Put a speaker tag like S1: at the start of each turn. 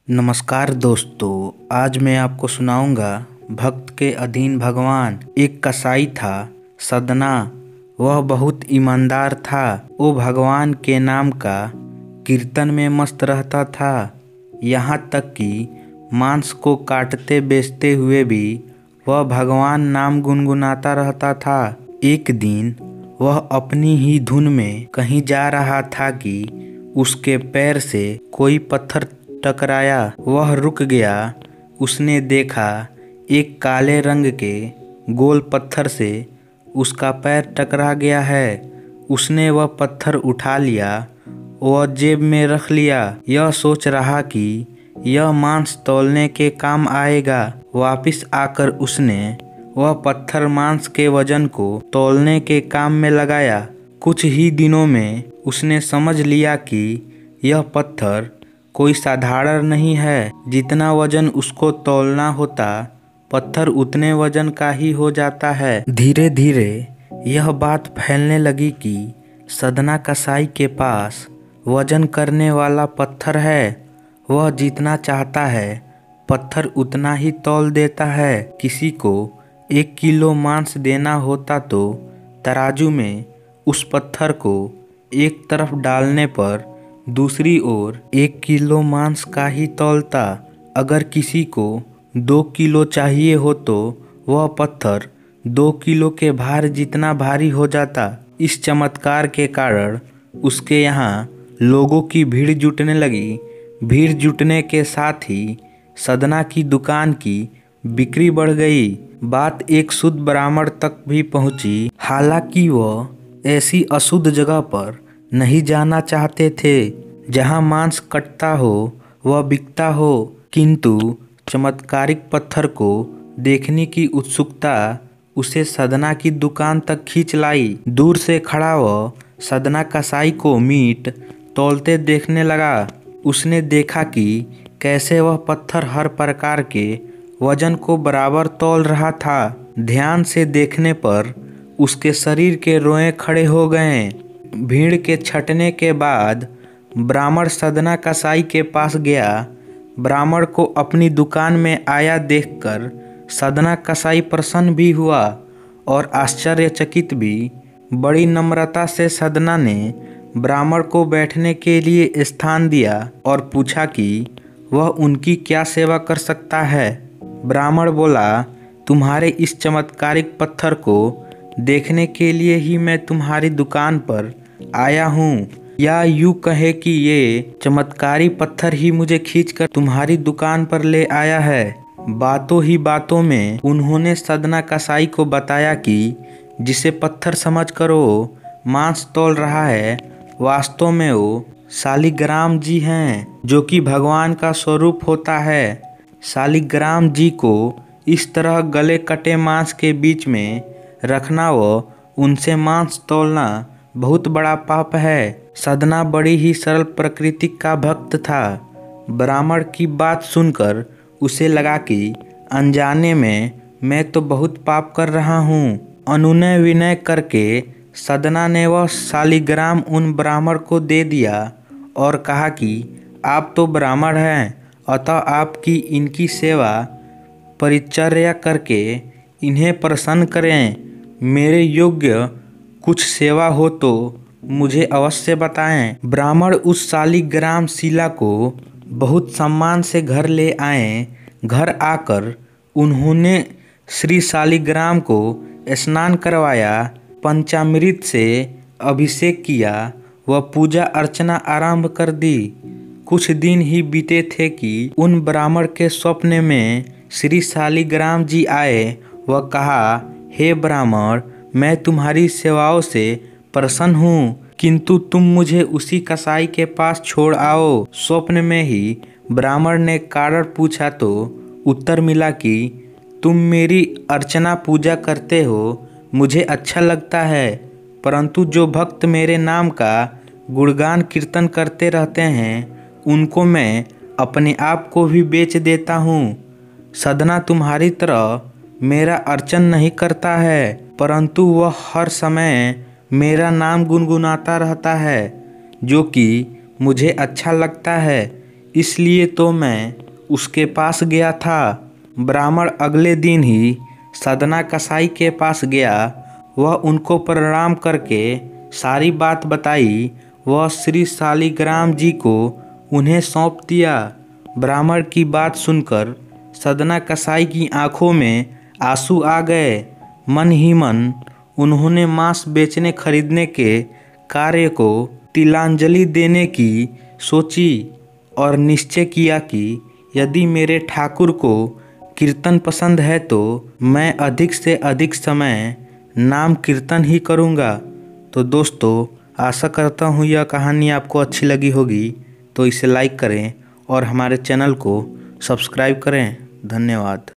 S1: नमस्कार दोस्तों, आज मैं आपको सुनाऊंगा भक्त के अधीन भगवान। एक कसाई था सदना, वह बहुत ईमानदार था। वो भगवान के नाम का कीर्तन में मस्त रहता था। यहाँ तक कि मांस को काटते बेचते हुए भी वह भगवान नाम गुनगुनाता रहता था। एक दिन वह अपनी ही धुन में कहीं जा रहा था कि उसके पैर से कोई पत्थर टकराया। वह रुक गया। उसने देखा एक काले रंग के गोल पत्थर से उसका पैर टकरा गया है। उसने वह पत्थर उठा लिया और जेब में रख लिया। यह सोच रहा कि यह मांस तौलने के काम आएगा। वापिस आकर उसने वह पत्थर मांस के वजन को तौलने के काम में लगाया। कुछ ही दिनों में उसने समझ लिया कि यह पत्थर कोई साधारण नहीं है। जितना वजन उसको तौलना होता, पत्थर उतने वजन का ही हो जाता है। धीरे धीरे यह बात फैलने लगी कि सदना कसाई के पास वजन करने वाला पत्थर है। वह जितना चाहता है पत्थर उतना ही तौल देता है। किसी को 1 किलो मांस देना होता तो तराजू में उस पत्थर को एक तरफ डालने पर दूसरी ओर 1 किलो मांस का ही तौलता। अगर किसी को 2 किलो चाहिए हो तो वह पत्थर 2 किलो के भार जितना भारी हो जाता। इस चमत्कार के कारण उसके यहाँ लोगों की भीड़ जुटने लगी। भीड़ जुटने के साथ ही सदना की दुकान की बिक्री बढ़ गई। बात एक शुद्ध ब्राह्मण तक भी पहुंची। हालांकि वह ऐसी अशुद्ध जगह पर नहीं जाना चाहते थे जहां मांस कटता हो वह बिकता हो, किंतु चमत्कारिक पत्थर को देखने की उत्सुकता उसे सदना की दुकान तक खींच लाई। दूर से खड़ा वह सदना कसाई को मीट तौलते देखने लगा। उसने देखा कि कैसे वह पत्थर हर प्रकार के वजन को बराबर तौल रहा था। ध्यान से देखने पर उसके शरीर के रोए खड़े हो गए। भीड़ के छटने के बाद ब्राह्मण सदना कसाई के पास गया। ब्राह्मण को अपनी दुकान में आया देखकर सदना कसाई प्रसन्न भी हुआ और आश्चर्यचकित भी। बड़ी नम्रता से सदना ने ब्राह्मण को बैठने के लिए स्थान दिया और पूछा कि वह उनकी क्या सेवा कर सकता है। ब्राह्मण बोला, तुम्हारे इस चमत्कारिक पत्थर को देखने के लिए ही मैं तुम्हारी दुकान पर आया हूँ, या यूँ कहे कि ये चमत्कारी पत्थर ही मुझे खींचकर तुम्हारी दुकान पर ले आया है। बातों ही बातों में उन्होंने सदना कसाई को बताया कि जिसे पत्थर समझ कर वो मांस तौल रहा है, वास्तव में वो शालिग्राम जी हैं, जो कि भगवान का स्वरूप होता है। शालिग्राम जी को इस तरह गले कटे मांस के बीच में रखना व उनसे मांस तौलना बहुत बड़ा पाप है। सदना बड़ी ही सरल प्रकृति का भक्त था। ब्राह्मण की बात सुनकर उसे लगा कि अनजाने में मैं तो बहुत पाप कर रहा हूँ। अनुनय विनय करके सदना ने वह शालिग्राम उन ब्राह्मण को दे दिया और कहा कि आप तो ब्राह्मण हैं, अतः आपकी इनकी सेवा परिचर्या करके इन्हें प्रसन्न करें। मेरे योग्य कुछ सेवा हो तो मुझे अवश्य बताएं। ब्राह्मण उस शालिग्राम शिला को बहुत सम्मान से घर ले आए। घर आकर उन्होंने श्री शालिग्राम को स्नान करवाया, पंचामृत से अभिषेक किया व पूजा अर्चना आरंभ कर दी। कुछ दिन ही बीते थे कि उन ब्राह्मण के स्वप्न में श्री शालिग्राम जी आए व कहा, हे ब्राह्मण, मैं तुम्हारी सेवाओं से प्रसन्न हूँ, किंतु तुम मुझे उसी कसाई के पास छोड़ आओ। स्वप्न में ही ब्राह्मण ने कारण पूछा तो उत्तर मिला कि तुम मेरी अर्चना पूजा करते हो, मुझे अच्छा लगता है, परंतु जो भक्त मेरे नाम का गुणगान कीर्तन करते रहते हैं उनको मैं अपने आप को भी बेच देता हूँ। सदना तुम्हारी तरह मेरा अर्चन नहीं करता है, परंतु वह हर समय मेरा नाम गुनगुनाता रहता है, जो कि मुझे अच्छा लगता है। इसलिए तो मैं उसके पास गया था। ब्राह्मण अगले दिन ही सदना कसाई के पास गया। वह उनको प्रणाम करके सारी बात बताई। वह श्री शालिग्राम जी को उन्हें सौंप दिया। ब्राह्मण की बात सुनकर सदना कसाई की आंखों में आंसू आ गए। मन ही मन उन्होंने मांस बेचने खरीदने के कार्य को तिलांजलि देने की सोची और निश्चय किया कि यदि मेरे ठाकुर को कीर्तन पसंद है तो मैं अधिक से अधिक समय नाम कीर्तन ही करूँगा। तो दोस्तों, आशा करता हूँ यह कहानी आपको अच्छी लगी होगी, तो इसे लाइक करें और हमारे चैनल को सब्सक्राइब करें। धन्यवाद।